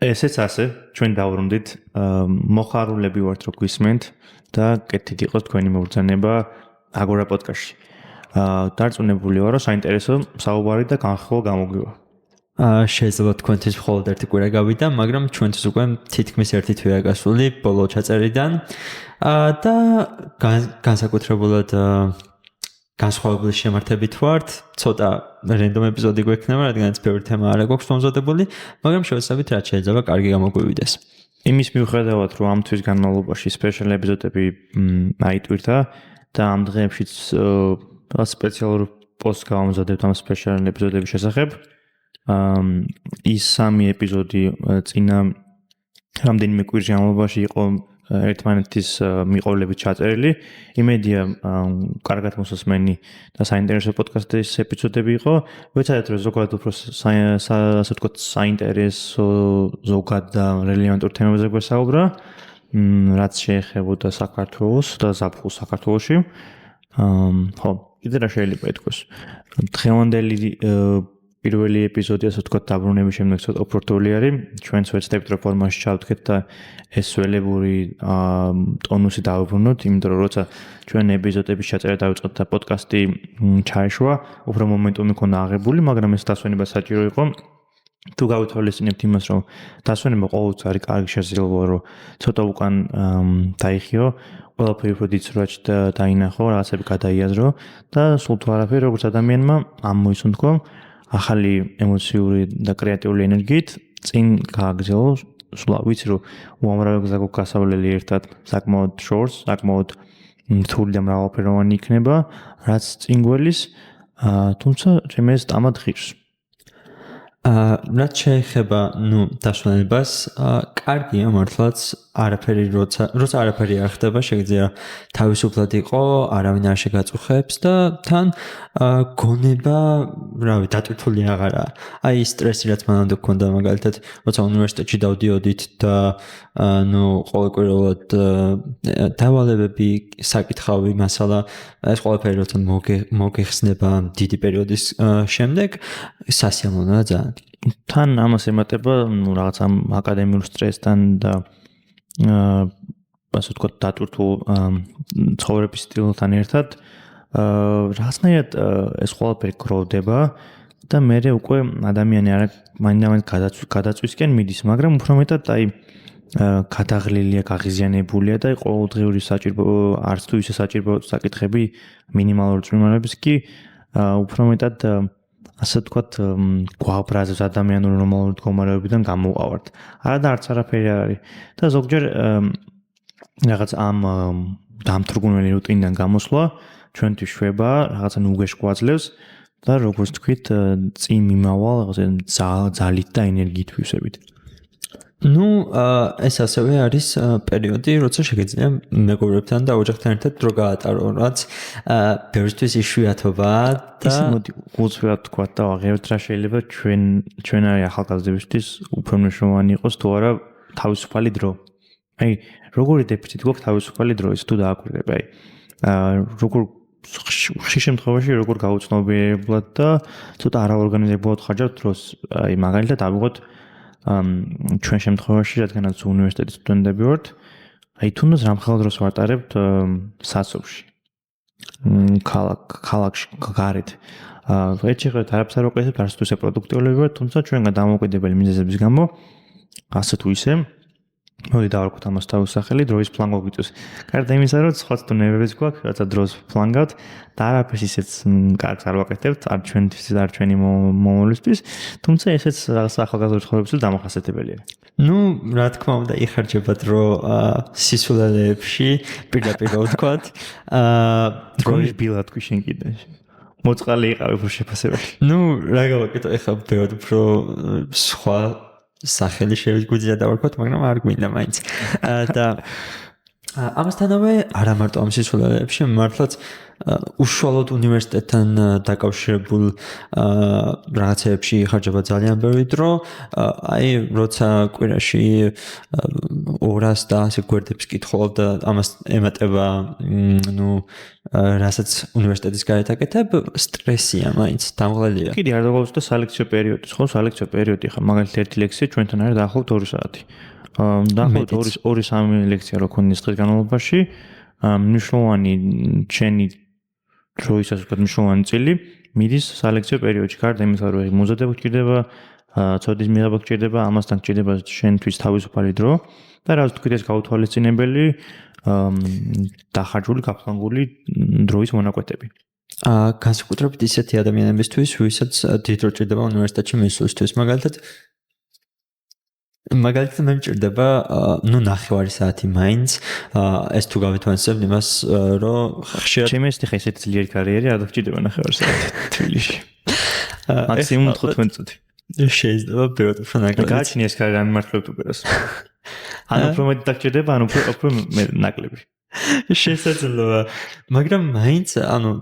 ესეც ასე, ჩვენ დავბრუნდით. მოხარულები ვართ რო გვისმენთ და კეთით იყოს თქვენი მოგზანება აგორა პოდკასტში. დარწმუნებული ვარ, რომ საინტერესო საუბარი და განხილვა გამოგვივა. შეიძლება თქვენთვის მხოლოდ ერთი კვირა გავიდა, მაგრამ ჩვენთვის უკვე თითქმის ერთი თვეა გასული ბოლო ჩაწერიდან და განსაკუთრებულად განსხვავებული შემართებით ვართ. ცოტა რენდომ ეპიზოდი გვექნება, რადგანაც ბევრი თემა არ აქვს მომზადებული, მაგრამ შევეცდებით რაც შეიძლება კარგი გამოგვივიდეს. იმის მიუხედავად, რომ ამ თვის განმავლობაში სპეციალ ეპიზოდები აიტვირთა და ამ დღეებშიც სპეციალურ პოსტს გავამზადებთ ამ სპეციალურ ეპიზოდების შესახებ, ის სამი ეპიზოდი წინა რამდენიმე კვირის განმავლობაში იყო ერთმანეთის მიყოლებით ჩაწერილი. იმედია კარგად მოსასმენი და საინტერესო პოდკასტის ეპიზოდები იყო. ვეცადეთ რომ ზოგადად უფრო ასე ვთქვათ საინტერესო ზოგად და რელევანტურ თემებზე გვესაუბრა, რაც შეეხებოდა საქართველოს და ზაფხულს საქართველოში. ხო, კიდე რა შეიძლება ითქვას. დღევანდელი პირველი ეპიზოდი ასე ვთქვათ დაბრუნების შემდეგ ცოტა უფრო რთული არის. ჩვენც ვეცდებით რომ ფორმაში ჩავდგეთ და ეს სველებური ტონუსი დავუბრუნოთ, იმიტომ რომ როცა ჩვენ ეპიზოდების ჩაწერა დავიწყოთ და პოდკასტი ჩაეშვა, უფრო მომენტუმი ქონა აღებული, მაგრამ ეს დასვენება საჭირო იყო. თუ გავითვალისწინებთ იმას, რომ დასვენება ყოველთვის არის კარგი შესაძლებლობა, რომ ცოტა უკან დაიხიო, ყველაფერი უფრო დიცრუაჩ და დაინახო, რაღაცები გადაიაზრო და სულ თუ არაფერი როგორც ადამიანმა ამოისუნთქო ახალი ემოციური და კრეატიული ენერგიით წინ გააგრძელო. სულ ვიცი რომ უამრავი გზა გვაქვს გასავლელი ერთად, საკმაოდ შორს, საკმაოდ რთული და მრავალფეროვანი იქნება, რაც წინ გველის, თუმცა ჩემს სტამად ღირს. რაც შეეხება დასვენებას, კარგია მართლაც არაფერი როცა არაფერი არ ხდება, შეგიძლია თავისუფლად იყო, არავინ არ შეგაწუხებს და თან გონება, რავი, დატვირთული აღარა. აი სტრესი რაც მანამდე გქონდა მაგალითად, როცა უნივერსიტეტში დავდიოდით და ყოველკვირეულად დავალებები, საკითხავი, მასალა, ეს ყველაფერი როცა მოგეხსნება დიდი პერიოდის შემდეგ, სასიამოვნოა ძალიან. თან ამას ემატება, რაღაც ამ აკადემიურ სტრესთან და ასე ვთქვათ დატვირთულ ცხოვრების სტილთან ერთად რაღაცნაირად ეს ყველაფერი გროვდება და მერე უკვე ადამიანი არა მაინც გადაწვისკენ მიდის, მაგრამ უფრო მეტად აი გადაღლილია, გაღიზიანებულია და ყოველდღიური საჭირო არც თუ ისე საჭირო საკითხები მინიმალური წვიმარების კი უფრო მეტად ასე ვთქვათ გვაბრაზებს ადამიანურ ნორმალურ მდგომარეობიდან გამოვყავართ. არა და არც არაფერი არ არის. და ზოგჯერ რაღაც ამ დამთრგუნველი რუტინიდან გამოსვლა ჩვენთვის შვება, რაღაცა უგეშ გვაძლევს და როგორც თქვით, წინ მიმავალ რაღაცა ძალით და ენერგიით ვივსებით. ეს ასევე არის პერიოდი, როცა შეგიძლია მეგობრებთან და ოჯახთან ერთად დრო გაატარო, რაც ბევრისთვის იშვიათობაა და მოდი უცვლად თქვა და აღებთ რა შეიძლება ჩვენ არის ახალგაზრდებისთვის უფრო მნიშვნელოვანი იყოს თუ არა თავისუფალი დრო. აი, როგორი დეფიციტი გვაქვს თავისუფალი დროის თუ დააკვირდები, აი, როგორ ხშირ შემთხვევაში როგორ გაუცნობიერებლად და ცოტა არაორგანიზებულად ხარჯავთ დროს, აი, მაგალითად ავიღოთ ჩვენ შემთხვევაში, რადგანაც უნივერსიტეტის სტუდენტები ვართ, აი თუნდაც რამხელა დროს ვატარებთ სასოფში. ქალაქში გარეთ. ერთ შეხედვით არაფერს არ ვაკეთებთ, არც თუ ისე პროდუქტიულები ვართ, თუმცა ჩვენგან დამოუკიდებელი მიზეზების გამო ასე თუ ისე მოდი დავარქვათ ამას თავისახელი, დროის პლან გვაქვს. გარდა იმისა, რომ სხვა სტუდენტებიც გვაქვს, რათა დროს პლან გავთ და არაფერს ისეც კარგს არ ვაკეთებთ, არ ჩვენთვის, არ ჩვენი მომავლისთვის, თუმცა ესეც რაღაც ახალგაზრდა ცხოვრებისთვის დამახასიათებელია. რა თქმა უნდა, იხარჯება დრო სისულელეებში, პირდაპირ ვთქვათ. დროის ბილად თქვი შენ კიდე. მოწყალე იყავი უფრო შეფასებაში. რა გავაკეთო, ეხლა ბევრად უფრო სხვა სახელი შეგვიძლია დავარქვათ, მაგრამ არ გვინდა მაინც. და ამასთანავე არა მარტო ამ სიცოცხლეებში, მართლაც უშუალოდ უნივერსიტეტთან დაკავშირებულ რაღაცებში იხარჯება ძალიან ბევრი დრო, აი როცა კვირაში 200 და ასე გვერდებს კითხულობ და ამას ემატება, რასაც უნივერსიტეტის გარეთ აკეთებ, სტრესია მაინც, დამღლელია. კიდე არ დაგვალოს და სალექციო პერიოდი, ხო, სალექციო პერიოდი ხა მაგალითად ერთი ლექსია ჩვენთან არის დაახლოებით 2 საათი. დაახლოებით 2-3 ლექცია რო ქონდეს დღის განმავლობაში, მნიშვნელოვანი ჩენი დროისას ვთქვათ მნიშვნელოვანი წილი მიდის სალექციო პერიოდში. გარდა იმისა, რომ მოზადება გჭირდება, ცოდნის მიღება გჭირდება, ამასთან გჭირდება შენთვის თავისუფალი დრო და რაც თქვით ეს გაუთვალისწინებელი დახარჯული, გაფლანგული დროის მონაკვეთები. განსაკუთრებით ისეთი ადამიანებისთვის, ვისაც დიდ დრო ჭირდება უნივერსიტეტში მისვლისთვის, მაგალითად მე მჭირდება, 9 საათი მაინც, ეს თუ გავითვალისწინებთ იმას, რომ ხშირად ჩემი ეს ხა ესეთი ძლიერი კარიერი არ დაგჭირდება 9 საათი თბილისში. მაქსიმუმ 15 წუთი. შეიძლება ბევრად უფრო ნაკლები. გააჩნია ეს კარიერა მიმართლებით უპირას. ან უფრო მეტი დაგჭირდება, ან უფრო ნაკლები. შესაძლოა, მაგრამ მაინც,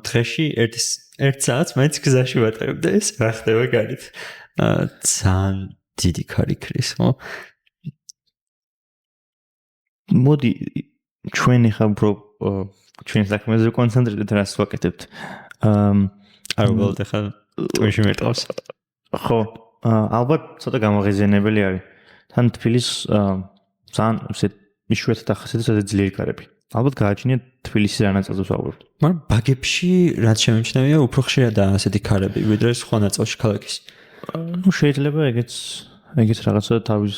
დღეში 1 საათს მაინც გზაში ვატარებ და ეს რა ხდება გარეთ. ძალიან დიდი ქარი ქრის, ხო? მოდი ჩვენ ხა უფრო ჩვენ საქმეზე კონცენტრირდეთ, რას ვაკეთებთ. არ ვალდე ხა თქვენში მეტყავს. ხო, ალბათ ცოტა გამაღიზიანებელი არის. თან თბილის ძალიან ისე იშვიათად ახასიათებს ძლიერი კარები. ალბათ გააჩნიათ თბილისის რა ნაწილზე ვსაუბრობთ. მაგრამ ბაგებში რაც შემჩნევია, უფრო ხშირადაა ასეთი კარები, ვიდრე სხვა ნაწილში ქალაქის. შეიძლება ეგეც რაღაცა თავის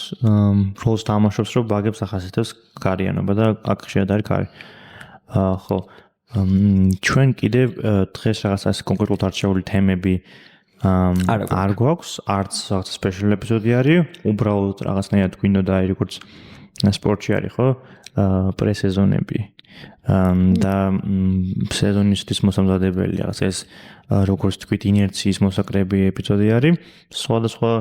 როლს თამაშობს, რომ ბაგებს ახასიათებს კარიანობა და აქ ხშირად არის კარი. ხო. ჩვენ კიდევ დღეს რაღაცა კონკრეტულად არჩეული თემები არ გვაქვს, არც რაღაცა სპეციალური ეპიზოდი არის, უბრალოდ რაღაცნაირად გვინდოდა აი როგორც სპორტში არის, ხო? პრესეზონები და სეზონისთვის მოსამზადებელი რაღაც ეს როგორც თქვით ინერციის მოსაკრები ეპიზოდი არის. სხვადასხვა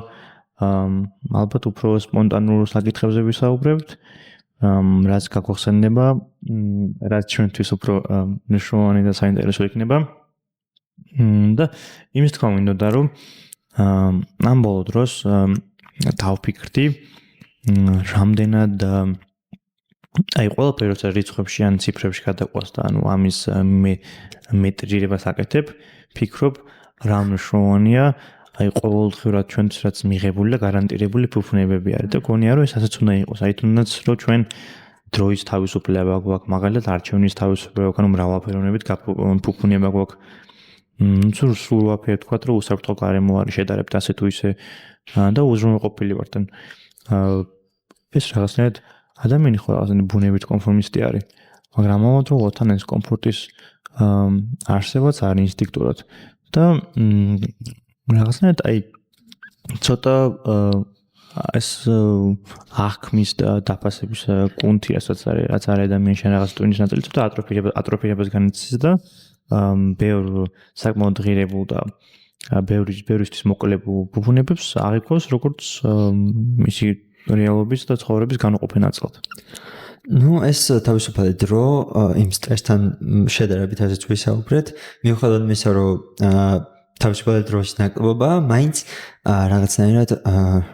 ალბათ უფრო სპონტანურ საკითხებზე ვისაუბრებთ. რაც გაგვახსენდება, რაც ჩვენთვის უფრო მნიშვნელოვანი და საინტერესო იქნება. და იმის თქმა მინდოდა, რომ ამ ბოლო დროს დავფიქრდი, რამდენად აი ყველაფერი როცა რიცხვებში ან ციფრებში გადაყვას და ამის მეტრირებას აკეთებ, ფიქრობ რა მნიშვნელოვანია აი ყოველდღიურად ჩვენთვის რაც მიღებული და გარანტირებული ფუფუნებები არის და გონია რომ ეს ასეც უნდა იყოს. აი თუნდაც რომ ჩვენ დროის თავისუფლება გვაქვს, მაგალითად არჩევნის თავისუფლება გვაქვს, მრავალფეროვნებით ფუფუნება გვაქვს. სულ ვაფერი თქვა რომ უსაფრთხო გარემო არის შედარებით ასე თუ ისე და უზრუნველყოფილი ვართ. ეს რაღაცნაირად ადამიანი ხო რაღაცნაირად ბუნებით კონფორმისტი არის, მაგრამ ამავდროულად თან ეს კომფორტის არსებაც არის ინსტინქტურად და რაღაცნაირად აი ცოტა ეს აღქმის და დაფასების კუნთი რასაც არის ადამიანში რაღაც ტვინის ნაწილი ცოტა ატროფირებას განიცდის და ბევრ საკმაოდ ღირებულ და ბევრისთვის მოკლებულ ფუფუნებებს აღიქვას როგორც მისი რეალობის და ცხოვრების განუყოფელ ნაწილად. ეს თავისუფალი დრო იმ სტრესთან შედარებით ასეც ვისაუბრეთ, მიუხედავად იმისა, რომ თავისუფალი დროის ნაკლებობა მაინც რაღაცნაირად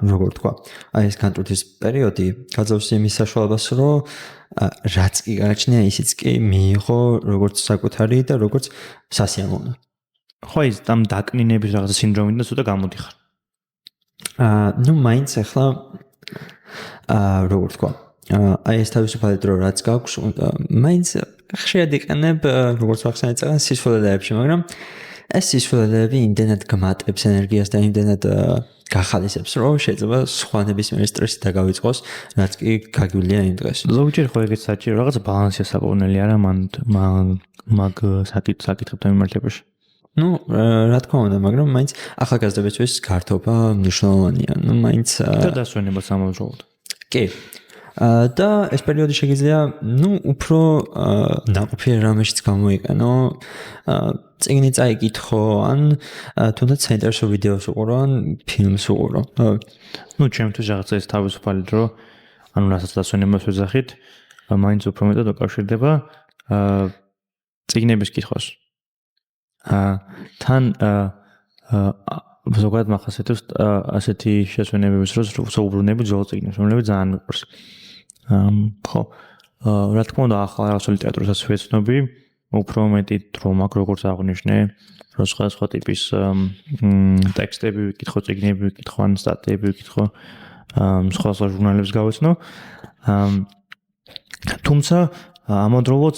როგორ თქვა, აი ეს განტვირთვის პერიოდი გაძლევს იმის საშუალებას, რომ რაც კი გააჩნია, ისიც კი მიიღო როგორც საკუთარი და როგორც სასიამოვნო. ხო, ის ამ დაკნინების რაღაცა სინდრომიდან ცოტა გამოდიხარ. მაინც ახლა როგორ თქვა, აი ეს თავისუფალი დრო რაც გაქვს, მაინც ხშირად იყენებ როგორც ახსენეთ წეგან სისხლდეებში, მაგრამ ეს სისხლდეები იმდენად გმატებს ენერგიას და იმდენად გახალისებს, რომ შეიძლება სხვა ნებისმიერი სტრესი დაგავიწყოს, რაც კი გაგივლია იმ დღეს. ზოგჯერ ხო ეგეც საჭირო რაღაცა ბალანსია საკუთრელი არა მაგ საკითხებთან მიმართებაში. რა თქმა უნდა, მაგრამ მაინც ახალგაზრდებისთვის გართობა მნიშვნელოვანია. მაინც და დასვენებაც ამავდროულად. კი. და ეს პერიოდი შეგიძლია, უფრო ნაყოფიერ რამეშიც გამოიყენო, წიგნი წაიკითხო, ან თუნდაც საინტერესო ვიდეოს უყურო, ან ფილმს უყურო. ჩემთვის რაღაცა ეს თავისუფალი დრო, რასაც დასვენებას ვეძახით, მაინც უფრო მეტად უკავშირდება წიგნების კითხვას. თან ზოგადად მახასიათებს ასეთი შესვენებების დროს უბრუნები ძველ წიგნებს, რომლებიც ძალიან მიყვარს. ხო, რა თქმა უნდა, ახალ რაღაც ლიტერატურასაც ვეცნობი, უფრო მეტი დრო მაქვს, როგორც აღნიშნე, რომ სხვა ტიპის ტექსტები ვიკითხო, წიგნები ვიკითხო, ან სტატიები ვიკითხო, სხვა ჟურნალებს გავეცნო. თუმცა ამავდროულად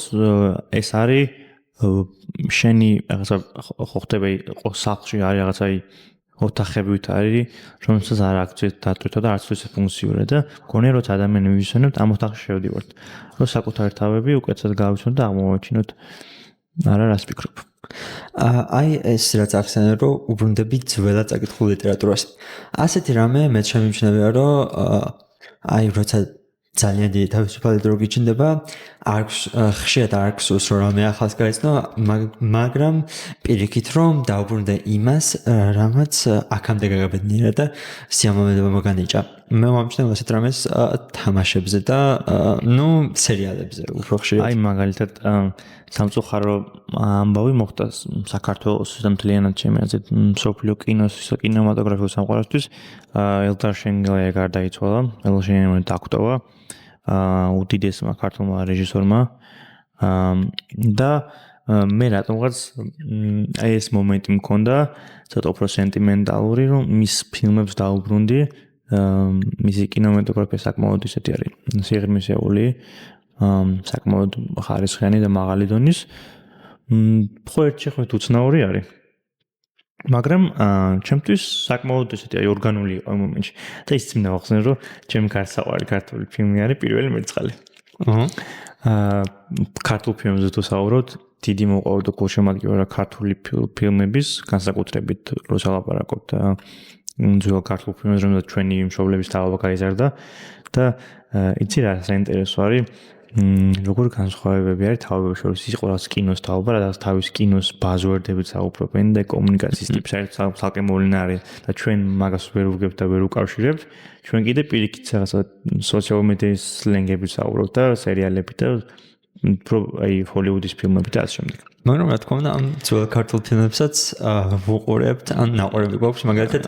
ეს არის შენი რაღაცა ხო ხდება სახლში არის რაღაცა ოთახებით არის, რომელსაც არ აქვს დატვირთვა და არც ისე ფუნქციური და მგონია რომ ადამიანები ვისვენებთ ამ ოთახში შევდივართ. რომ საკუთარი თავები უკეთესად გავიცნოთ და აღმოვაჩინოთ არა რას ვფიქრობ. აი ეს რაც ახსენე რომ უბრუნდები ძველად წაკითხულ ლიტერატურას. ასეთი რამე მე შემიმჩნევია რომ აი როცა ძალიან დიდი თავისუფალი დრო გიჩნდება, ხშირად არ გსურს რომ რამე ახალს გაიცნო, მაგრამ პირიქით რომ დაუბრუნდე იმას, რამაც აქამდე გაგაბედნიერა და სიამოვნებაა მოგანიჭა. მე მომჩნევ ასეთ რამეს თამაშებზე და სერიალებზე უფრო ხშირად. აი მაგალითად სამწუხარო ამბავი მოხდა საქართველოს მთლიანად ჩემი აზრით მსოფლიო კინემატოგრაფიულ სამყაროსთვის ელდარ შენგელაია გარდაიცვალა, ელშენგელაია დაგვტოვა უდიდესმა ქართულმა რეჟისორმა და მე რატომღაც აი ეს მომენტი მქონდა ცოტა უფრო სენტიმენტალური რომ მის ფილმებს დაუბრუნდი მისი კინემატოგრაფია საკმაოდ ისეთი არის სიღრმისეული საკმაოდ ხარისხიანი და მაღალი დონის ხო ერთ შეხვედრით უცნაური არის მაგრამ ჩემთვის საკმაოდ ესეთი აი ორგანული იყო ამ მომენტში და ის მინდა ვახსენო რომ ჩემი გარსაყვარი ქართული ფილმი არის პირველი მერწყალი ქართულ ფილმებზე თუ საუბრობთ დიდი მოყვარდა გულშემატკივარია ქართული ფილმების განსაკუთრებით როცა ლაპარაკობთ ძველ ქართულ ფილმებზე რომელსაც ჩვენი მშობლების თავობა გაიზარდა და იცი რა საინტერესო არის როგორ განსხვავებები არის თავების შორის ის ყოველს კინოს თავობა რაც თავის კინოს ბაზვერდებით საუბრობენ და კომუნიკაციის ტიპს არის ცალკე მოვლენა არის და ჩვენ მაგას ვერ ვუგებთ და ვერ უკავშირებთ ჩვენ კიდე პირიქით რაღაცა სოციალურ მედიის სლენგებით საუბრობთ და სერიალებით და აი ჰოლივუდის ფილმებით და ასე შემდეგ. მაგრამ რა თქმა უნდა ამ ძველ ქართულ ფილმებსაც ვუყურებთ ან ნაყურები გვაქვს მაგალითად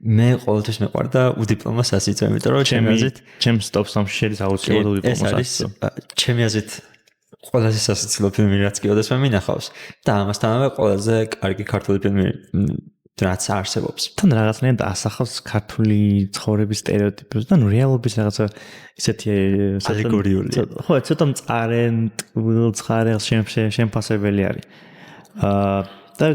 მე ყოველთვის მეყვარდა უდიპლომო სასიცო, იმიტომ რომ ჩემი აზრით ჩემს ტოპ-3-ში შედის აუცილებლად უდიპლომო სასიცო. ჩემი აზრით ყველაზე სასიცილო ფილმი რაც კიდევ მე მინახავს და ამასთანავე ყველაზე კარგი ქართული ფილმი რაც არსებობს. თან რაღაცნაირად ასახავს ქართული ცხოვრების სტერეოტიპებს და რეალობის რაღაცა ისეთი ალეგორიული. ხო, ცოტა მწყარენ შემფასებელი არის. და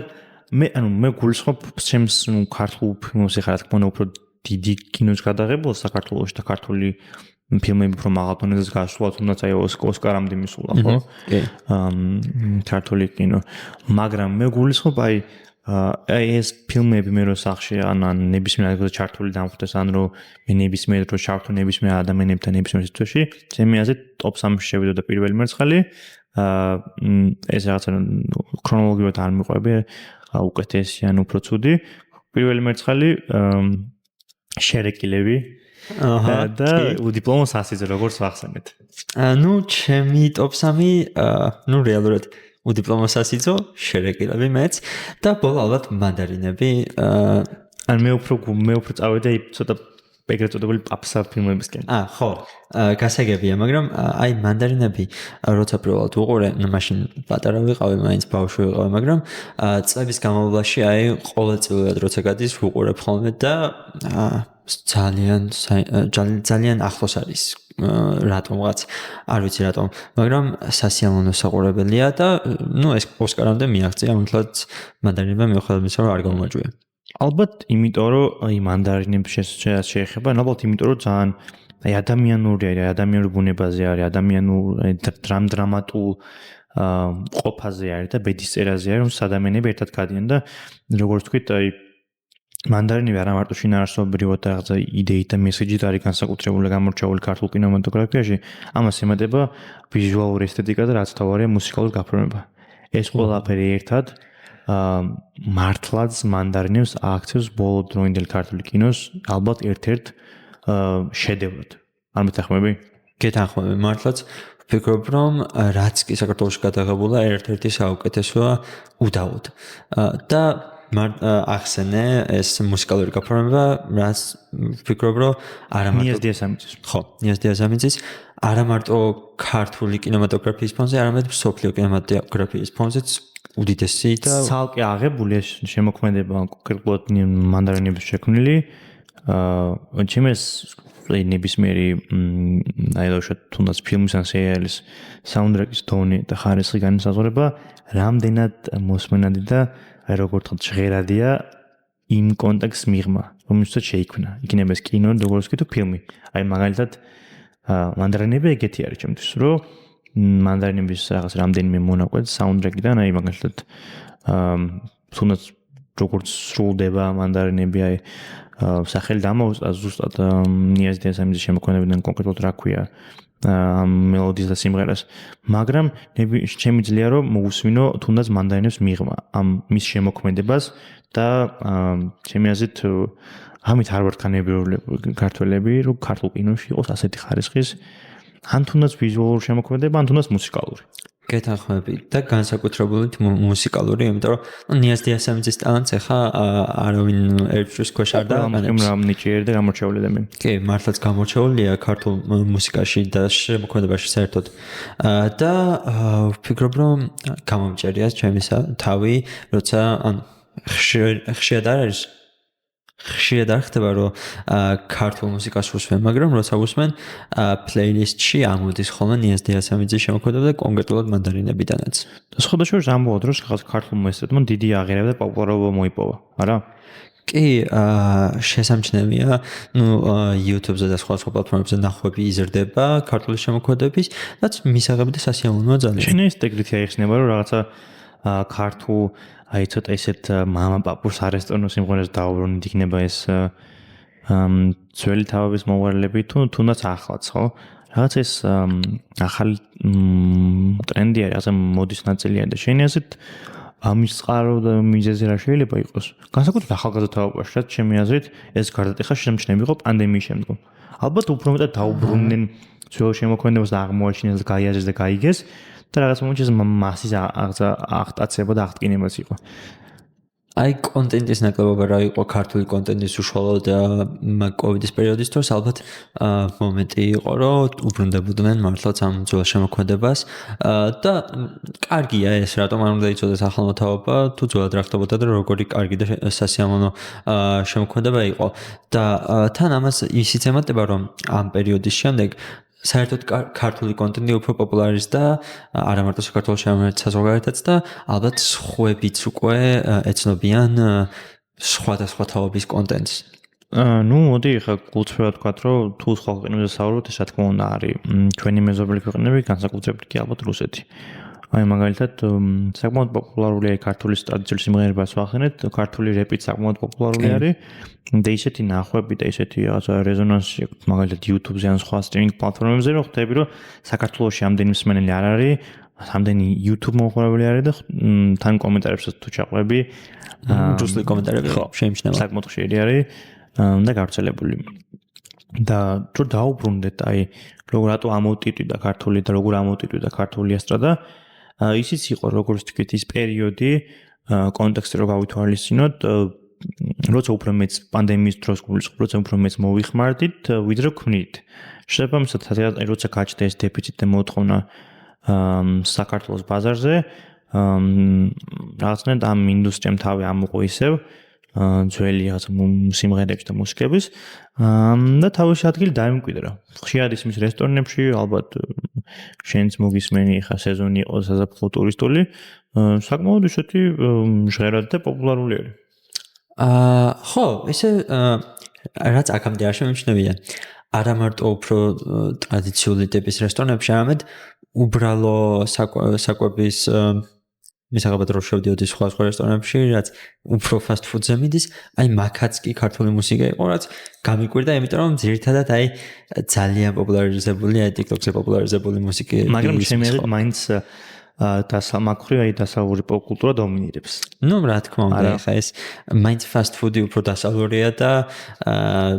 მე გულისხმობ ჩემს ქართულ ფილმებს ხარ რა თქმა უნდა უფრო დიდი კინოს გადაღებულ საქართველოში და ქართული ფილმები უფრო მაღალ დონეზე გასვლა თუნდაც აი ოსკარამდე მისულა ხო? ქართული კინო. მაგრამ მე გულისხმობ აი ეს ფილმები მე რო სახში ან ნებისმიერ ადგილზე ჩართული დამხვდეს ან რო მე ნებისმიერ დრო ჩავთო ნებისმიერ ადამიანებთან ნებისმიერ სიტუაციაში ჩემი აზრით ტოპ-3-ში შევიდოდა პირველი მერცხალი ეს რაღაცა ქრონოლოგიურად არ მიყვები უკეთესი ან უფრო ცუდი პირველი მერცხალი შერეკილები და უდიპლომო სასიცე როგორც ვახსენეთ ჩემი ტოპ-3 რეალურად უდიპლომო სასიცო შერეკილები მეც და ბოლო ალბათ მანდარინები ან მე უფრო წავედი ცოტა ეგრეთ წოდებული პაპსა ფილმებისკენ. ხო, გასაგებია, მაგრამ აი მანდარინები როცა პირველად უყურე, მაშინ პატარა ვიყავი, მაინც ბავშვი ვიყავი, მაგრამ წლების განმავლობაში აი ყოველწლიურად როცა გადის ვუყურებ ხოლმე და ძალიან ახლოს არის რატომღაც, არ ვიცი რატომ, მაგრამ სასიამოვნო საყურებელია და ეს ოსკარამდე მიაღწია, უმთლად მანდარინებმა მიუხედავად იმისა, რომ არ გამომაჭვია. ალბათ იმიტომ რომ აი მანდარინებს შეეხება, ალბათ იმიტომ რომ ძალიან აი ადამიანური არის, ადამიანურ ბუნებაზე არის, ადამიანურ დრამატულ ყოფაზე არის და ბედისწერაზე არის, რომ ადამიანები ერთად გადიან და როგორც ვთქვით, აი მანდარინები არა მარტო შინაარსობრივად რაღაცა იდეით და მესეჯით არის განსაკუთრებული გამორჩეული ქართულ კინემატოგრაფიაში, ამას ემატება ვიზუალური ესთეტიკა და რაც თავარია მუსიკალური გაფორმება. ეს ყველაფერი ერთად მართლაც მანდარინებს აქცევს ბოლო დროინდელ ქართული კინოს ალბათ ერთ-ერთ შედევრად. არ მეთანხმები? გეთანხმები, მართლაც ვფიქრობ, რომ რაც კი საქართველოში გადაღებულა, ერთ-ერთი საუკეთესოა უდაოდ. და ახსენე ეს მუსიკალური გაფორმება, რაც ვფიქრობ, რომ არა მარტო ნიაზ დიასამიძის. ხო, ნიაზ დიასამიძის არა მარტო ქართული კინემატოგრაფიის ფონზე, არამედ მსოფლიო კინემატოგრაფიის ფონზეც უდიდესი და ცალკე აღებული ეს შემოქმედება კონკრეტულად მანდარინების შექმნილი. ჩემს ნებისმიერი თუნდაც ფილმის ან სერიალის საუნდტრეკის ტონი და ხარისხი განისაზღვრება, რამდენად მოსმენადი და როგორც ვთქვათ, ჟღერადია იმ კონტექსტს მიღმა, რომელსაც შეიქმნა. იქნება ეს კინო, როგორც კი თუ ფილმი. აი მაგალითად მანდარინები ეგეთი არის ჩემთვის, რომ მანდარინების რაღაც რამდენიმე მონაკვეთ საუნდტრეკიდან, აი მაგალითად თუნდაც როგორც სრულდება მანდარინები, აი სახელი დამოუწყდა ზუსტად ნიაზ დიასამიძის შემოქმედებიდან კონკრეტულად რა ქვია მელოდიას და სიმღერას, მაგრამ შემიძლია რომ მოусვინო თუნდაც მანდარინებს მიღმა ამ მის შემოქმედებას და ჩემი აზრით ამით არ ვარ განებიურებული ქართველები, რომ ქართულ კინოში იყოს ასეთი ხარისხის ან თუნდაც ვიზუალური შემოქმედება, ან თუნდაც მუსიკალური. გეთანხმები და განსაკუთრებით მუსიკალური, იმიტომ რომ ნიაზ დიასამიძის ტალანტს ახლა არავინ ერთვის ქვეშ არ დააყენებს. რა ნიჭიერი და გამორჩეული ადამიანი. კი, მართლაც გამორჩეულია ქართულ მუსიკაში და შემოქმედებაში საერთოდ. და ვფიქრობ, რომ გამომჭერია ჩემი თავი, როცა ხშირად არ არის ხშირად არ ხდება, რომ ქართულ მუსიკას უსმენ, მაგრამ როცა უსმენ, პლეილისტში ამოდის ხოლმე ნიაზ დიასამიძის შემოქმედება და კონკრეტულად მანდარინებიდანაც. და სხვადასხვა ამბობ დროს რაღაც ქართულ მუსიკამ დიდი აღიარება და პოპულარობა მოიპოვა, არა? კი, შესამჩნევია, YouTube-ზე და სხვა პლატფორმებზე ნახვები იზრდება ქართული შემოქმედების, რაც მისაღები და სასიამოვნოა ძალიან. შენ ეს ეგრეთი აიხსნება, რომ რაღაცა ქართულ აი ცოტა ისეთ მამა-პაპუს არესტორნო სიმღერას დაუბრუნდით, იქნება ეს ძველი თავების მოყვარლები თუ თუნდაც ახლაც, ხო? რაღაც ეს ახალი ტრენდი არის, რაღაცა მოდის ნაწილია და შენი აზრით ამის წყარო და მიზეზი რა შეიძლება იყოს? განსაკუთრებით ახალგაზრდა თაობაში, რაც ჩემი აზრით ეს გარდატეხა შემჩნევი იყო პანდემიის შემდგომ. ალბათ უფრო მეტად დაუბრუნდნენ ძველ შემოქმედებას და აღმოაჩინეს და გაიაზრეს და გაიგეს. და რაღაც მომენტში ეს მასის აღტაცება და აღტკინებაც იყო. აი კონტენტის ნაკლებობა რა იყო ქართული კონტენტის უშუალოდ კოვიდის პერიოდის დროს ალბათ მომენტი იყო რომ უბრუნდებოდნენ მართლაც ამ ძველ შემოქმედებას და კარგია ეს რატომ არ უნდა იცოდეს ახალმა თაობა თუ ძველად რა ხდებოდა და როგორი კარგი და სასიამოვნო შემოქმედება იყო და თან ამას ისიც ემატება რომ ამ პერიოდის შემდეგ საერთოდ ქართული კონტენტი უფრო პოპულარიზდა არა მარტო საქართველოში, არამედ საზღვარგარეთაც და ალბათ სხვებიც უკვე ეცნობიან სხვადასხვა თაობის კონტენტს. მოდი ხა გულწრფელად ვთქვათ, რომ თუ სხვა ქვეყნებზე საუბრობთ, ეს რა თქმა უნდა არის ჩვენი მეზობელი ქვეყნები, განსაკუთრებით კი ალბათ რუსეთი. აი მაგალითად, საკმაოდ პოპულარულია ქართული ტრადიციული სიმღერების ვახსენეთ, ქართული რეპიც საკმაოდ პოპულარული არის. და ისეთი ნახვები და ისეთი რაღაცა რეზონანსი აქვს მაგალითად YouTube-ზე ან სხვა სტრიმინგ პლატფორმებზე, რომ ხვდები, რომ საქართველოში ამდენი მსმენელი არ არის, ამდენი YouTube მოხმარებელი არის და თან კომენტარებსაც თუ ჩაყვები, რუსული კომენტარები შეიმჩნევა. საკმაოდ ხშირი არის და გავრცელებული. და თუ დაუბრუნდეთ, აი, რატო ამოვტიტვიდა ქართული და როგორ ამოვტიტვიდა ქართული ესტრადა, ისიც იყო როგორც თქვით ის პერიოდი, კონტექსტი რო გავითვალისწინოთ, როცა უფრო მეც პანდემიის დროს გულისხმობ, როცა უფრო მეც მოვიხმარდით, ვიდრე ვქმნით. შესაბამისად, როცა გაჩნდა ეს დეფიციტი და მოთხოვნა საქართველოს ბაზარზე, რაღაცნაირად ამ ინდუსტრიამ თავი ამოყო ისევ ძველი რაღაც სიმღერების და მუსიკების და თავისი ადგილი დაიმკვიდრა. ხშირად ისმის რესტორნებში, ალბათ შენც მოგისმენი ხა სეზონი იყო საზაფხულო ტურისტული, საკმაოდ ისეთი ჟღერადი და პოპულარული არის. ხო, ესე რაც აქამდე არ შემჩნევია. არა მარტო უფრო ტრადიციული ტიპის რესტორნებში, არამედ უბრალო საკვების მისაღებად რო შევდიოდი სხვა რესტორნებში, რაც უფრო fast food-ზე მიდის, აი მაგაც კი ქართული მუსიკა იყო, რაც გამიკვირდა, იმიტომ რომ ძირითადად აი ძალიან პოპულარიზებულია TikTok-ზე პოპულარიზებული მუსიკა. მაგრამ შემიძლია მაინც მაგხრივ აი დასავლური პოპკულტურა დომინირებს. ნუ რა თქმა უნდა, ხა ეს მაინც fast food-ი უფრო დასავლურია და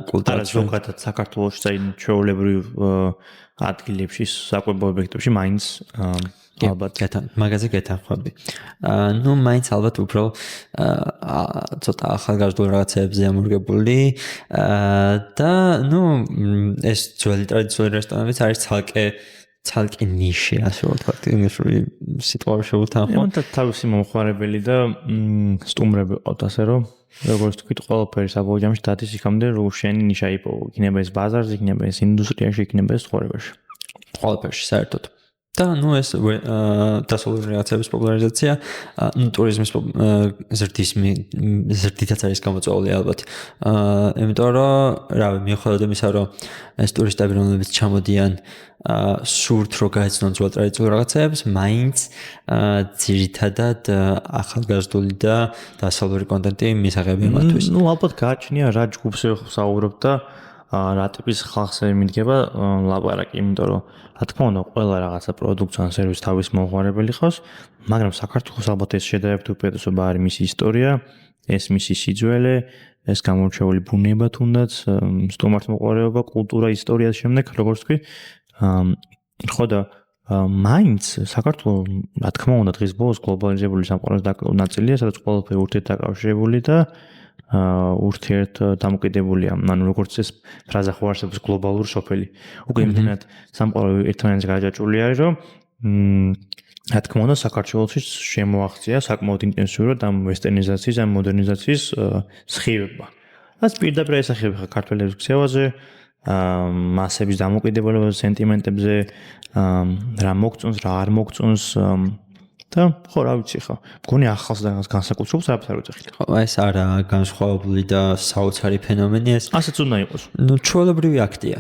კულტურა ზოგადად საქართველოში წაინ ჩვეულებრივ ადგილებში, საკვებო ობიექტებში მაინც ალბათ მაგაზე გეთანხმები. ნუ მაინც ალბათ უფრო ცოტა ახალგაზრდულ რაღაცებზე ამორგებული და ნუ ეს ძველი ტრადიციული რესტორანებიც არის ცალკე ნიში, ასე ვთქვათ, ინგლისური სიტყვაში შევუთანხმო. და თავისი მომხმარებელი და სტუმრები ყავთ, ასე რომ როგორც თქვით, ყველაფერი საბოლოო ჯამში დადის იქამდე, რომ შენი ნიშა იპოვო. იქნება ეს ბაზარზე, იქნება ეს ინდუსტრიაში, იქნება ეს ცხოვრებაში. ყველაფერში საერთოდ. და ნუ ეს დასავლური რაღაცების პოპულარიზაცია, ტურიზმის ზრდითაც არის გამოწვეული ალბათ. იმიტომ რომ რავი, მიუხედავად იმისა, რომ ეს ტურისტები რომლებიც ჩამოდიან სურთ რომ გაეცნონ ძველ ტრადიციულ რაღაცებს, მაინც ძირითადად ახალგაზრდული და დასავლური კონტენტი მისაღებია მათთვის. ნუ ალბათ გააჩნია რა ჯგუფზე ვსაუბრობ და რა ტიპის ხალხზე მიდგება ლაპარაკი, იმიტომ რომ რა თქმა უნდა ყველა რაღაცა პროდუქცია ან სერვისი თავის მომხმარებელი ყავს, მაგრამ საქართველოს ალბათ ეს შედარებით უპირატესობა არის მისი ისტორია, ეს მისი სიძველე, ეს გამორჩეული ბუნება თუნდაც, სტუმართმოყვარეობა, კულტურა, ისტორია შემდეგ, როგორც თქვი, ხო და მაინც საქართველოს რა თქმა უნდა დღის ბოლოს გლობალიზებული სამყაროს ნაწილია, სადაც ყველაფერი ურთიერთდაკავშირებული და ურთიერთ დამოკიდებულია, ანუ როგორც ეს ფრაზა ხო არსებობს გლობალური სოფელი. უკვე იმდენად სამყარო ერთმანეთს გააჯაჭვული არის, რომ რა თქმა უნდა საქართველოში შემოაღწია საკმაოდ ინტენსიურად ამ ვესტერნიზაციის, ამ მოდერნიზაციის სხივება. რაც პირდაპირ ესახება ხა ქართველების ქცევაზე, მასების დამოკიდებულებაზე, სენტიმენტებზე, რა მოგწონს, რა არ მოგწონს და ხო რა ვიცი ხა მგონი ახალს და განსაკუთრებულს არაფერ არ ვეძახით. ხო ეს არა განსხვავებული და საოცარი ფენომენი ეს. ასეც უნდა იყოს. ნუ ჩვეულებრივი აქტია.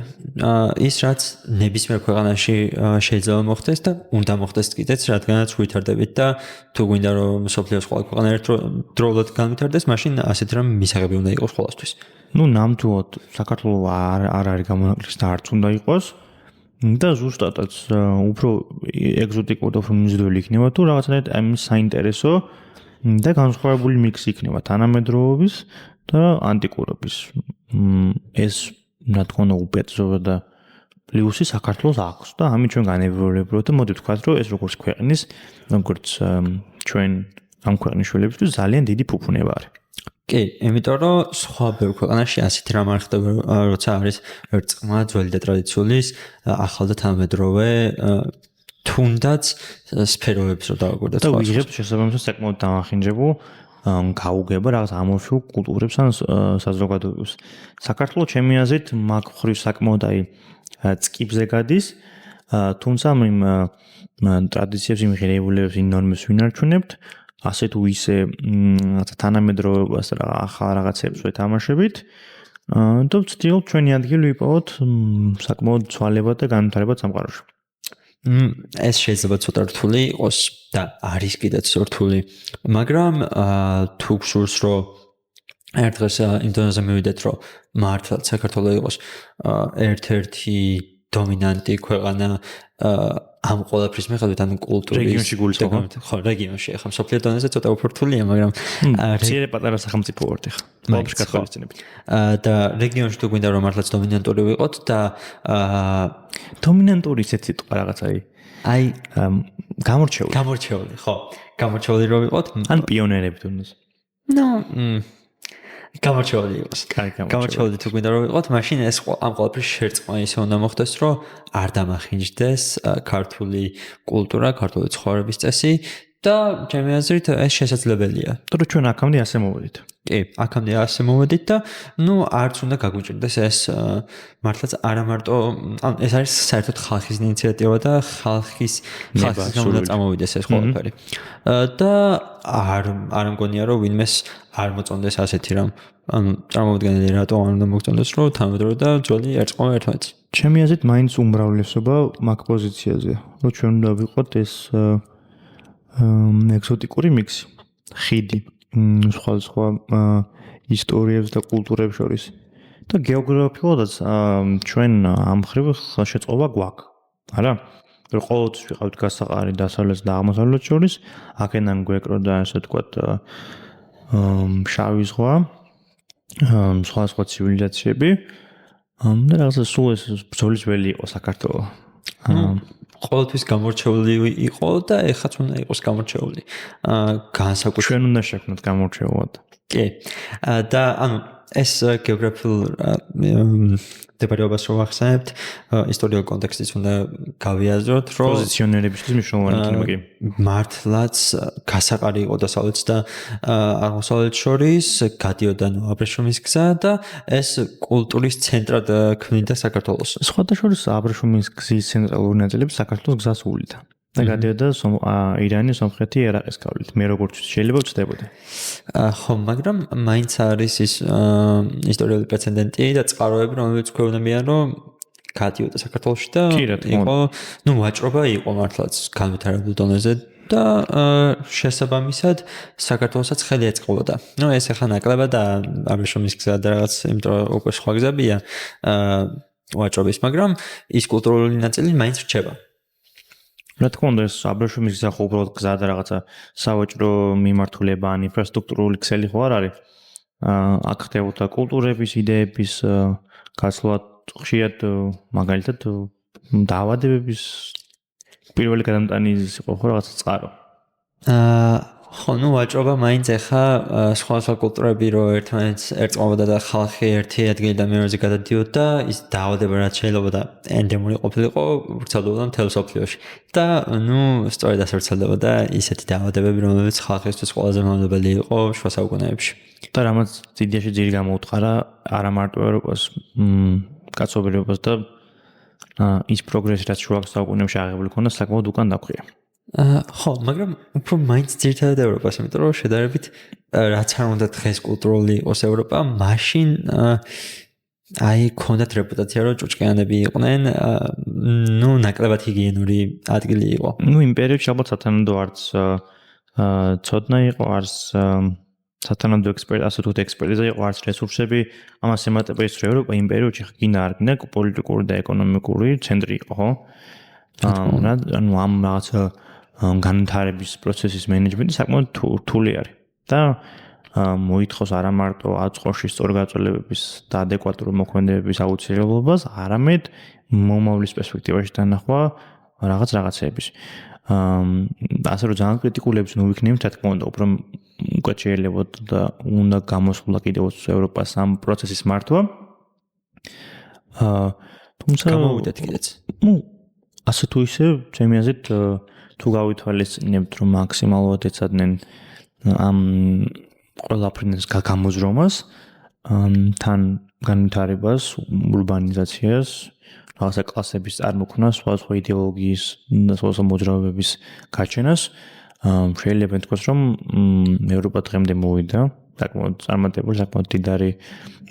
ის რაც ნებისმიერ ქვეყანაში შეიძლება მოხდეს და უნდა მოხდეს კიდეც, რადგანაც ვითარდებით და თუ გვინდა რომ სოფლიოს ყველა ქვეყანა ერთდროულად განვითარდეს, მაშინ ასეთ რამ მისაღები უნდა იყოს ყველასთვის. ნუ ნამდვილად საქართველოს არ არის გამონაკლისი და არც უნდა იყოს. და ზუსტადაც უფრო ეგზოტიკური და უფრო მიზდველი იქნება თუ რაღაცნაირად ამის საინტერესო და განსხვავებული მიქსი იქნება თანამედროვეობის და ანტიკურობის. ეს რა თქმა უნდა უპირატესობა და პლუსი საქართველოს აქვს და ამით ჩვენ განევილებრო და მოდი ვთქვათ რომ ეს როგორც ქვეყნის, როგორც ჩვენ ამ ქვეყნის შვილებისთვის ძალიან დიდი ფუფუნება არის. კი, იმიტომ რომ სხვა ბევრ ქვეყანაში ასეთი რამ არ ხდება, როცა არის ერწყმა ძველი და ტრადიციული, ახალ და თანამედროვე თუნდაც სფეროებს რო დავაკვირდეთ. და ვიღებთ შესაბამისად საკმაოდ დამახინჯებულ გაუგება რაღაც ამორფულ კულტურებს ან საზოგადოებებს. საქართველოს ჩემი აზრით მაგ ხრივ საკმაოდ აი წკიბზე გადის, თუმცა იმ ტრადიციებს, იმ ღირებულებებს, იმ ნორმებს ვინარჩუნებთ. ასე თუ ისე თანამედროვეობას და ახალ რაღაცებს ვეთამაშებით და ვცდილობ ჩვენი ადგილი ვიპოვოთ საკმაოდ ცვალებად და განვითარებად სამყაროში. ეს შეიძლება ცოტა რთული იყოს და არის კიდეც რთული, მაგრამ თუ გსურს რომ ერთ დღეს იმ დონეზე მივიდეთ, რომ მართლაც საქართველოს იყოს ერთ-ერთი დომინანტი ქვეყანა ამ ყველაფრის მიხედვით, ანუ კულტურის რეგიონში გულისხმობ. ხო, რეგიონში. ახლა მსოფლიო დონეზე ცოტა უფრო რთულია, მაგრამ მცირე პატარა სახელმწიფო ვართ ახლა. ყველაფერს გათვალისწინებით. და რეგიონში თუ გვინდა რომ მართლაც დომინანტური ვიყოთ და დომინანტური ისეთ სიტყვა რაღაც აი გამორჩეული, ხო. გამორჩეული რომ ვიყოთ, ან პიონერები თუნდაც. ნუ გამორჩეული იყოს. გამორჩეული თუ გვინდა რომ ვიყოთ, მაშინ ეს ამ ყველაფრის შერწყმა ისე უნდა მოხდეს, რომ არ დამახინჯდეს ქართული კულტურა, ქართული ცხოვრების წესი და ჩემი აზრით ეს შესაძლებელია. თორე ჩვენ აქამდე ასე მოვედით. კი, აქამდე ასე მოვედით და ნუ არც უნდა გაგვიჭირდეს ეს მართლაც არა მარტო ეს არის საერთოდ ხალხის ინიციატივა და ხალხის უნდა წამოვიდეს ეს ყველაფერი. და არ მგონია რომ ვინმეს არ მოწონდეს ასეთი რამ. ანუ წარმოვიდგენელი რატო არ უნდა მოგწონდეს რომ თანამედროვე და ძველი ერწყმება ერთმანეთს. ჩემი აზრით მაინც უმრავლესობა მაგ პოზიციაზე. რომ ჩვენ უნდა ვიყოთ ეს ეგზოტიკური მიქსი. ხიდი სხვა ისტორიებს და კულტურებს შორის. და გეოგრაფიულადაც ჩვენ ამ ხრივ შეწყობა გვაქვს. არა? რომ ყოველთვის ვიყავთ გასაყარი დასავლეთს და აღმოსავლეთს შორის, აქედან გვეკროდა ასე ვთქვათ შავი ზღვა, სხვა ცივილიზაციები. და რაღაცა სულ ეს ბრძოლის ველი იყო საქართველო. ყოველთვის გამორჩეული იყო და ეხაც უნდა იყოს გამორჩეული. განსაკუთრებით ჩვენ უნდა შექმნათ გამორჩეულად. კი. და ანუ ეს გეოგრაფიულ დებარეობას რომ ახსენებთ, ისტორიულ კონტექსტიც უნდა გავიაზროთ, რომ პოზიციონერებისთვის მნიშვნელოვანი იქნება კი. მართლაც გასაყარი იყო დასავლეთს და აღმოსავლეთს შორის, გადიოდა აბრეშუმის გზა და ეს კულტურის ცენტრად ქმნიდა საქართველოს. სხვადასხვა აბრეშუმის გზის ცენტრალური ნაწილები საქართველოს გზას უვლიდა. და გადიოდა ირანი, სომხეთი, ერაყის გავლით. მე როგორც შეიძლება ვწდებოდი. ხო, მაგრამ მაინც არის ის ისტორიული პრეცედენტი და წყაროები, რომელიც გვეუბნებიან, რომ გადიოდა საქართველოში და იყო, ვაჭრობა იყო მართლაც განვითარებულ დონეზე და შესაბამისად საქართველოსაც ხელი ეწყობოდა. ეს ახლა ნაკლებად და აბრეშუმის გზა და რაღაც, იმიტომ რომ უკვე სხვა გზებია ვაჭრობის, მაგრამ ის კულტურული ნაწილი მაინც რჩება. რა თქმა უნდა, ეს აბრეშუმის გზა ხო უბრალოდ გზა და რაღაცა სავაჭრო მიმართულება ან ინფრასტრუქტურული ქსელი ხო არ არის. აქ ხდებოდა კულტურების, იდეების გაცვლა, ხშირად მაგალითად დაავადებების პირველი გადამტანის იყო ხო რაღაცა წყარო. ხო, ვაჭრობა მაინც ახლა სხვა კულტურები რო ერთმანეთს ერწყმობდა და ხალხი ერთი ადგილიდან მეორეზე გადადიოდა, ის დაავადება რაც შეიძლება და ენდემური ყოფილიყო, ვრცელდებოდა მთელ მსოფლიოში. და სწორედ ასე ვრცელდებოდა ისეთი დაავადებები, რომელიც ხალხისთვის ყველაზე მავნებელი იყო შუა საუკუნეებში. და რამაც იდეაში ძირი გამოუთხარა არა მარტო ევროპას, კაცობრიობას და ის პროგრესი რაც შუა საუკუნეებში აღებული ქონდა, საკმაოდ უკან დაქვია. ხო, მაგრამ უფრო მაინც ძირითადად ევროპას, იმიტომ რომ შედარებით რაც არ უნდა დღეს კულტურული იყოს ევროპა, მაშინ ქონდათ რეპუტაცია, რომ ჭუჭყიანები იყვნენ, ნაკლებად ჰიგიენური ადგილი იყო. იმპერიებში ალბათ სათანადო არც ცოდნა იყო, არც სათანადო ასე თუ ექსპერტიზა იყო, არც რესურსები, ამას ემატება ის, რომ ევროპა იმპერიებში გინდა არ გინდა პოლიტიკური და ეკონომიკური ცენტრი იყო, ხო? ანუ ამ რაღაცა განვითარების პროცესის მენეჯმენტი საკმაოდ რთული არის და მოითხოვს არა მარტო აწყოში სწორგაწოლებების და ადეკვატური მოქმედებების აუცილებლობას, არამედ მომავლის პერსპექტივაში დანახვა რაღაცეების. ასე რომ ძალიან კრიტიკულებს ვიქნებით, რა თქმა უნდა, უფრო უკეთ შეიძლება და უნდა გამოსულა კიდევ ევროპას ამ პროცესის მართვა. თუმცა გამოვიდეთ კიდეც. ასე თუ ისე, ჩემი აზრით, თუ გავითვალისწინებთ, რომ მაქსიმალურად ეცადნენ ამ ყველაფრის გამოძრომას, თან განვითარებას, ურბანიზაციას, რაღაცა კლასების წარმოქმნას, სხვა იდეოლოგიის და სხვა მოძრაობების გაჩენას, შეიძლება ითქვას, რომ ევროპა დღემდე მოვიდა, საკმაოდ წარმატებული, საკმაოდ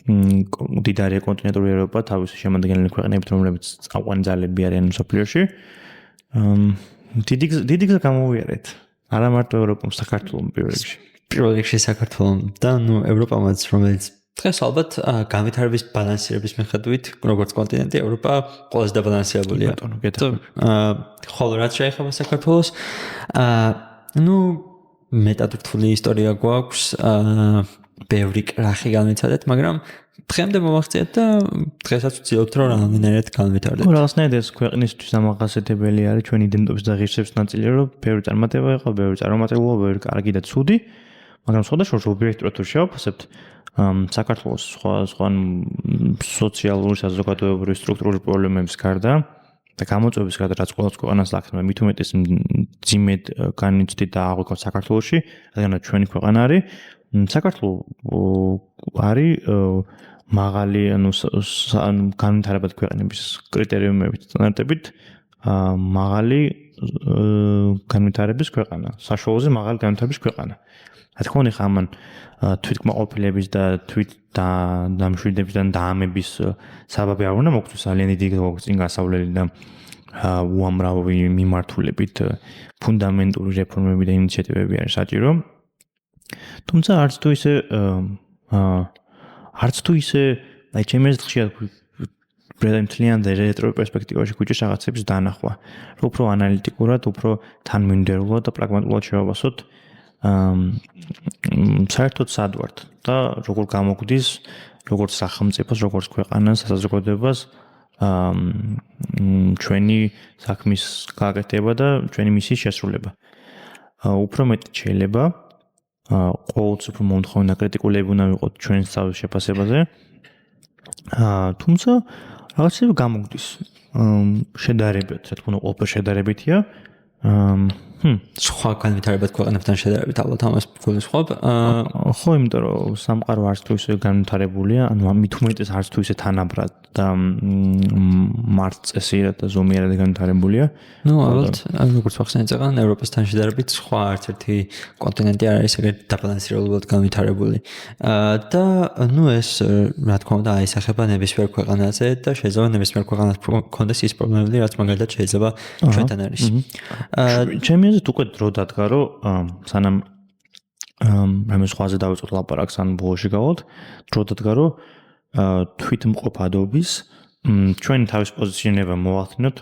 მდიდარი კონტინენტური ევროპა თავისი შემადგენელი ქვეყნებით, რომლებიც წამყვანი ძალები არიან მსოფლიოში. დიდი გზა გამოვიარეთ. არა მარტო ევროპამ, საქართველოს პირველ რიგში საქართველოს და ევროპამაც, რომელიც დღეს ალბათ განვითარების ბალანსირების მიხედვით, როგორც კონტინენტი, ევროპა ყველაზე დაბალანსირებულია. ხოლო რაც შეეხება საქართველოს, მეტად რთული ისტორია გვაქვს, ბევრი კრახი განვიცადეთ, მაგრამ დღემდე მომახციეთ და დღესაც ვცდილობთ, რომ რამდენადაც განვითარდეთ. რაღაცნაირად ეს ქვეყნისთვის დამახასიათებელი არის ჩვენი იდენტობის და ღირსების ნაწილი, რომ ბევრი წარმატება იყო, ბევრი წარუმატებლობა, ბევრი კარგი და ცუდი, მაგრამ სხვადასხვა ობიექტურად თუ შევაფასებთ, საქართველოს სხვა სოციალური, საზოგადოებრივი, სტრუქტურული პრობლემების გარდა და გამოწვევების გარდა, რაც ყოველს ქვეყანას აქნება, მით უმეტეს ძიმედ განიცდით და აღვიქვათ საქართველოში, რადგანაც ჩვენი ქვეყანა არის, საქართველო არის მაღალი, განვითარებადი ქვეყნების კრიტერიუმებით, სტანდარტებით, მაღალი განვითარების ქვეყანა, საშუალოზე მაღალი განვითარების ქვეყანა. რა თქმა უნდა, ამან თვითკმაყოფილების და დამშვიდებიდან დაამების საბაბი არ უნდა მოგწვეს, ძალიან დიდი წინ გასავლელი და უამრავი მიმართულებით ფუნდამენტური რეფორმები და ინიციატივები არის საჭირო. თუმცა არც თუ ისე, აი ჩემი აზრით ხშირად მთლიან რეტრო პერსპექტივაში გვიჭირს რაღაცების დანახვა. უფრო ანალიტიკურად, უფრო თანმიმდევრულად და პრაგმატულად შევავასოთ საერთოდ სად ვართ და როგორ გამოგვდის როგორც სახელმწიფოს, როგორც ქვეყანას, საზოგადოებას ჩვენი საქმის გაკეთება და ჩვენი მისიის შესრულება. უფრო მეტი შეიძლება ყოველთვის უფრო მომთხოვნა კრიტიკულები უნდა ვიყოთ ჩვენს თავის შეფასებაზე. თუმცა რაღაცები გამოგვდის. შედარებით, რა თქმა უნდა, ყოველთვის შედარებითია. სხვა განვითარებად ქვეყნებთან შედარებით ალბათ ამას გულისხმობ. ხო, იმიტომ რომ სამყარო არც თუ ისე განვითარებულია, ანუ მით უმეტეს არც თუ ისე თანაბრად და მარწესიერად და ზომიერად განვითარებულია. ნუ ალბათ, როგორც ვახსენეთ წეგან, ევროპასთან შედარებით სხვა არც ერთი კონტინენტი არ არის ეგრეთ დაბალანსირებულად განვითარებული. და ნუ ეს რა თქმა უნდა აისახება ნებისმიერ ქვეყანაზე და შეიძლება ნებისმიერ ქვეყანას კონდეს ის პრობლემები, რაც მაგალითად შეიძლება ჩვენთან არის. ჩემი აზრით უკვე დრო დადგა, რომ სანამ რამე სხვაზე დავიწყოთ ლაპარაკს ან ბოლოში გავალთ, დრო დადგა, რომ თვითმყოფადობის ჩვენი თავის პოზიციონირება მოვახდინოთ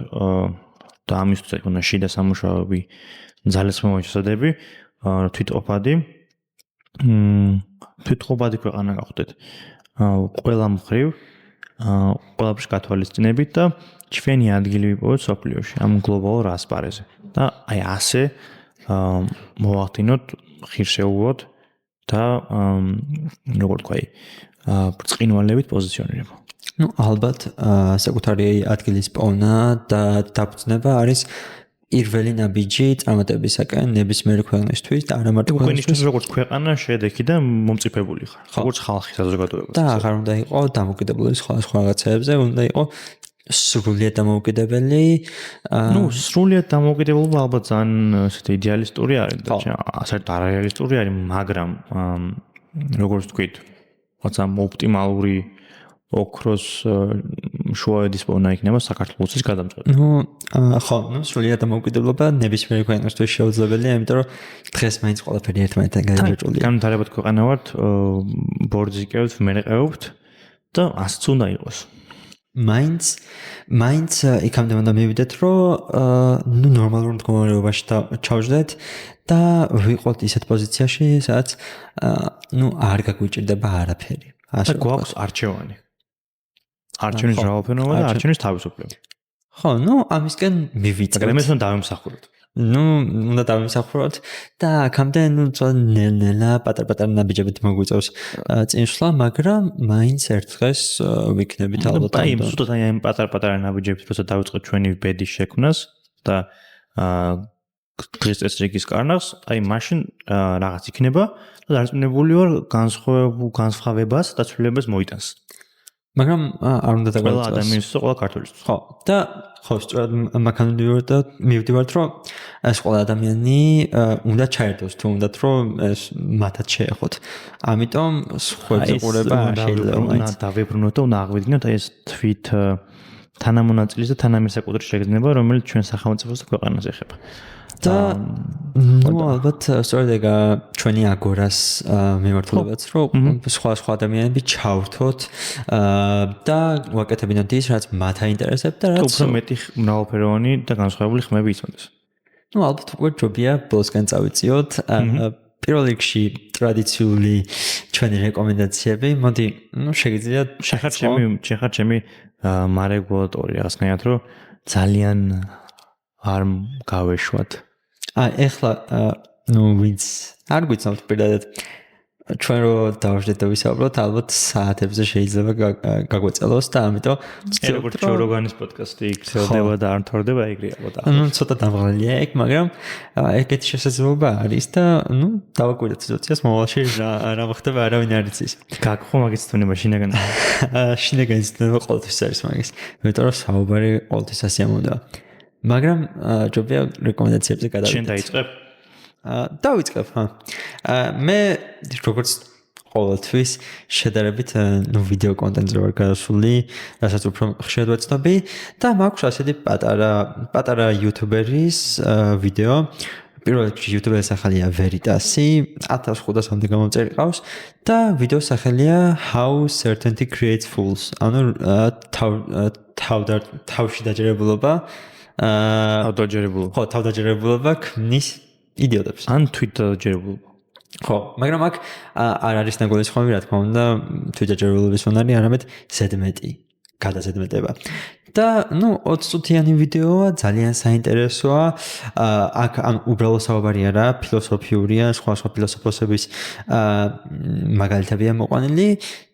და ამისთვის უნდა შიდა სამუშაოები, ძალისხმევანი შესაძლებლები, თვითმყოფადი ქვეყანა გავხდეთ. ყველა მხრივ, ყველაფერს გათვალისწინებით და ჩვენი ადგილი ვიპოვოთ სოფლიოში, ამ გლობალურ ასპარეზზე. და აი ასე მოვახდინოთ ხირშეულოდ და როგორ თქვა, ბრწყინვალებით პოზიციონირება. ნუ ალბათ საკუთარი ადგილის პოვნა და დაფუძნება არის პირველი ნაბიჯი წარმატებისაკენ ნებისმიერი ქვეყნისთვის და არა მარტო ქვეყნისთვის, როგორც ქვეყანა შედეგი და მომწიფებული ხარ, როგორც ხალხი საზოგადოება. და აღარ უნდა იყო დამოკიდებული სხვა რაღაცებზე, უნდა იყო სრულიად დამოუკიდებელი. ნუ სრულიად დამოუკიდებლობა ალბათ ძალიან ესეთი იდეალისტური არის და საერთოდ არარეალისტური არის, მაგრამ როგორც თქვით, რაღაცა ოპტიმალური ოქროს შუაედის პოვნა იქნება საქართველოსის გადამწყვეტი. ნუ ხო, სრულიად დამოუკიდებლობა ნებისმიერი ქვეყნისთვის შეუძლებელია, იმიტომ რომ დღეს მაინც ყველაფერი ერთმანეთთან გადაჭრილია. განვითარებად ქვეყანა ვართ, ბორძიკებთ, მერყეობთ და ასც უნდა იყოს. მაინც იქამდე უნდა მივიდეთ, რომ ნუ ნორმალურ მდგომარეობაში ჩავждეთ და ვიყოთ ისეთ პოზიციაში, სადაც ნუ არ გაგვიჭირდება არაფერი. ასე გვაქვს არჩევანი. არჩევნის რაოდენობა და არჩევნის თავისუფლება. ხო, ნუ ამისკენ მივიწყეთ. მაგრამ ეს უნდა დავიმსახუროთ. ნუ უნდა დავიმსახუროთ და აქამდე ნუ ნელ-ნელა პატარ-პატარ ნაბიჯებით მოგვიწევს წინსვლა, მაგრამ მაინც ერთ დღეს ვიქნებით ალბათ. აი, ზუსტად აი პატარ-პატარა ნაბიჯებით როცა დავიწყოთ ჩვენი ბედის შექმნას და დღეს წესრიგის კარნახს, აი მაშინ რაღაც იქნება და დარწმუნებული ვარ განსხვავებას და ცვლილებას მოიტანს. მაგრამ არ უნდა დაგვიწყოს. ყველა ადამიანის და ყველა ქართველისთვის. ხო, და ხო, სწორად მაგან მივდივართ, რომ ეს ყველა ადამიანი უნდა ჩაერთოს, თუ უნდათ, რომ ეს მათაც შეეხოთ. ამიტომ სხვებზე ყურება შეიძლება უნდა დავებრუნოთ და უნდა აღვიდგინოთ აი ეს თვით თანამონაწილის და თანამესაკუთრის შეგრძნება, რომელიც ჩვენ სახელმწიფოს და ქვეყანას ეხება. და ნუ ალბათ სწორედ ეგ ჩვენი აგორას მიმართულებაც, რომ სხვა ადამიანები ჩავრთოთ და ვაკეთებინოთ ის, რაც მათ აინტერესებს და რაც უფრო მეტი მრავალფეროვანი და განსხვავებული ხმები იცოდეს. ნუ ალბათ უკვე ჯობია ბოლოსკენ წავიწიოთ. პირველ რიგში ტრადიციული ჩვენი რეკომენდაციები. მოდი, ნუ შეგიძლიათ შეხარ ჩემი მარეგულატორი რაღაცნაირად, რომ ძალიან არ გავეშვათ. ეხლა ნუ ვინც არ გვიცნობთ პირადად ჩვენ რო დავждეთ და ვისაუბროთ, ალბათ საათებზე შეიძლება გაგვეწელოს და ამიტომ როგორც ჩოროგანის პოდკასტი იქცევდება და არ თორდება ეგრე ალბათ. ნუ ცოტა დამღალია ეგ, მაგრამ ეგეთი შესაძლებლობა არის და ნუ დავაკვირდეთ სიტუაციას მოვალში რა მოხდება არავინ არ იცის. გაგხო მაგის თუნება შინაგან. შინაგანი თუნება ყოველთვის არის მაგის. იმიტომ რომ საუბარი ყოველთვის ასე ამოდაა. მაგრამ ჯობია რეკომენდაციებზე გადავიდეთ. შენ დაიწყებ? დავიწყებ, ხა. მე როგორც ყოველთვის შედარებით ნუ ვიდეო კონტენტზე ვარ გადასული, რასაც უფრო ხშირად ვეცნობი და მაქვს ასეთი პატარა იუთუბერის ვიდეო. პირველ რიგში იუთუბერის სახელია Veritas-ი, 1500-მდე გამომწერი ყავს და ვიდეოს სახელია How Certainty Creates Fools. ანუ თავში დაჯერებულობა ავტოჯერებულობა. ხო, თავდაჯერებულობა ქმნის იდიოტებს. ან თვითდაჯერებულობა. ხო, მაგრამ აქ არ არის ნაგოლისხმები, რა თქმა უნდა, თვითდაჯერებულობის უნარი, არამედ ზედმეტი გადაზედმეტება. და, 20 წუთიანი ვიდეოა, ძალიან საინტერესოა. აქ უბრალოდ საუბარი არა, ფილოსოფიურია, სხვა ფილოსოფოსების მაგალითებია მოყვანილი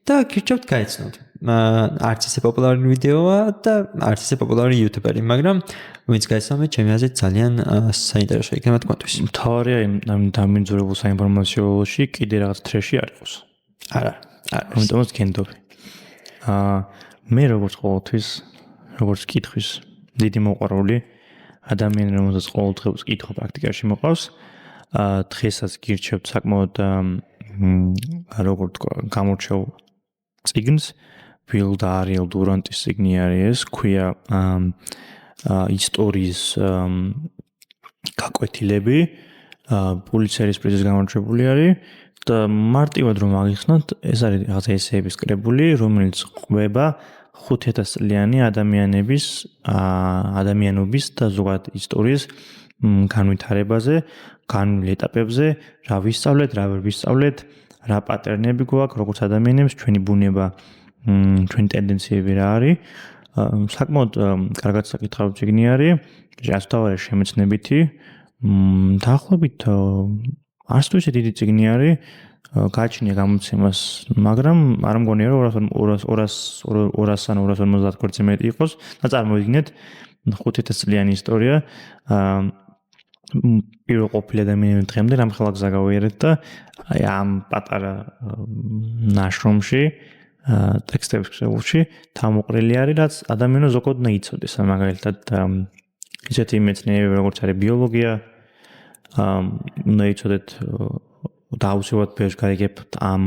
და გირჩევთ გაიცნოთ. არც ისე პოპულარი ვიდეოა და არც ისე პოპულარი იუთუბერი, მაგრამ ვინც გაიცნობით, ჩემი აზრით ძალიან საინტერესო იქნება თქვენთვის. მთავარია იმ დამინძურებულ საინფორმაციოში კიდე რაღაც ტრეში არ იყოს. არა. ამიტომაც გენდობი. მე როგორც ყოველთვის, როგორც კითხვის დიდი მოყვარული ადამიანი, რომელსაც ყოველდღიურ კითხვა პრაქტიკაში მოყავს, დღესაც გირჩევთ საკმაოდ როგორ თქვა, გამორჩეულ წიგნს, Will და Ariel Durant-ის წიგნი არის ეს, ქვია ისტორიის გაკვეთილები, პულიცერის პრიზის გამარჯვებული არის და მარტივად რომ აღიხსნათ, ეს არის რაღაც ესეების კრებული, რომელიც ყვება 5000 წლიანი ადამიანობის და ზოგადად ისტორიის განვითარებაზე, განვლილ ეტაპებზე, რა ვისწავლეთ, რა ვერ ვისწავლეთ, რა პატერნები გვაქვს, როგორც ადამიანებს, ჩვენი ბუნება, ჩვენი ტენდენციები რა არის. საკმაოდ კარგად საკითხავ წიგნი არის, ასთავარი შემეცნებითი. დაახლოებით არც თუ ისე დიდი წიგნი არის, გააჩნია გამოცემას, მაგრამ არ მგონია რომ 200 ან 250 გვერდზე მეტი იყოს და წარმოვიდგინეთ 5000 წლიანი ისტორია. პირველ ყოფილი ადამიანები დღემდე რამ ხელა გზა გავიარეთ და ამ პატარა ნაშრომში ტექსტების კრებულში თავმოყრილი არის, რაც ადამიანო ზოგადად იცოდეს, მაგალითად ისეთი მეცნიერები როგორც არის ბიოლოგია, უნდა იცოდეთ და აუცილებლად ბევრს გაიგებთ ამ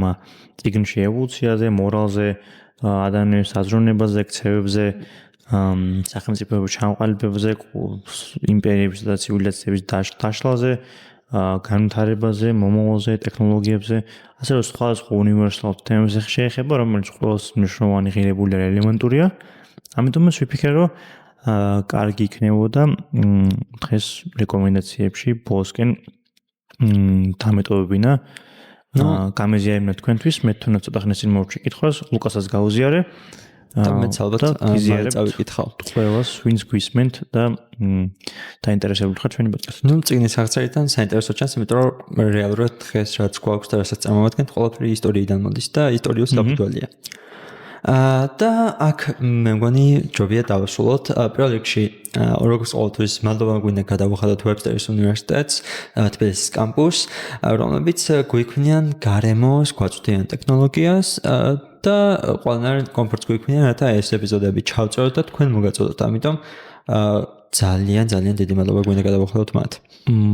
წიგნში ევოლუციაზე, მორალზე, ადამიანის აზროვნებაზე, ქცევებზე, სახელმწიფოების ჩამოყალიბებაზე, იმპერიების და ცივილიზაციების დაშლაზე, განვითარებაზე, მომავალზე, ტექნოლოგიებზე, ასე რომ სხვა უნივერსალურ თემებზე შეეხება, რომელიც ყველას მნიშვნელოვანი ღირებული და ელემენტურია. ამიტომაც ვიფიქრე, რომ კარგი იქნებოდა დღეს რეკომენდაციებში ბოლოსკენ დამეტოვებინა. გამეზიარებინა თქვენთვის, მე თუნდაც ცოტა ხნის წინ მოვჭი კითხვას, ლუკასაც გაუზიარე. და მეც ალბათ წავიკითხავ. ყველას ვინც გვისმენთ და დაინტერესებული ხარ ჩვენი პოდკასტით. წიგნის აღწერიდან საინტერესო ჩანს, იმიტომ რომ რეალურად დღეს რაც გვაქვს და რასაც წამოვადგენთ, ყოველთვის ისტორიიდან მოდის და ისტორიულ საფუძველია. და აქ მე მგონი ჯობია დავასრულოთ. პირველ რიგში როგორც ყოველთვის მადლობა გვინდა გადავუხადოთ ვებსტერის უნივერსიტეტს, თბილისის კამპუსს, რომლებიც გვიქმნიან გარემოს, გვაწვდიან ტექნოლოგიას და ყველანაირ კომფორტს გვიქმნიან, რათა ეს ეპიზოდები ჩავწეროთ და თქვენ მოგაწოდოთ. ამიტომ ძალიან დიდი მადლობა გვინდა გადავუხადოთ მათ.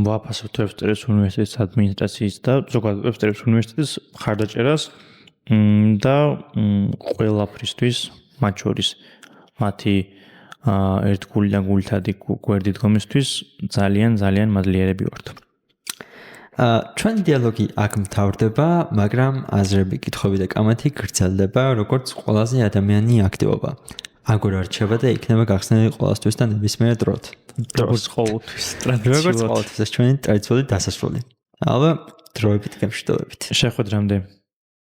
ვაფასებთ ვებსტერის უნივერსიტეტის ადმინისტრაციის და ზოგადად ვებსტერის უნივერსიტეტის მხარდაჭერას და ყველაფრისთვის, მათ შორის მათი ერთგულიდან გულთადი გვერდით დგომისთვის ძალიან მადლიერები ვართ. ჩვენი დიალოგი აქ მთავრდება, მაგრამ აზრები, კითხვები და კამათი გრძელდება, როგორც ყველაზე ადამიანი აქტივობა. აგორ არჩება და იქნება გახსნილი ყველასთვის და ნებისმიერ დროთ. როგორც ყოველთვის ტრადიციულად. ეს ჩვენი ტრადიციული დასასრული. ალბათ დროებით გემშვიდობებით. შეხვედრამდე.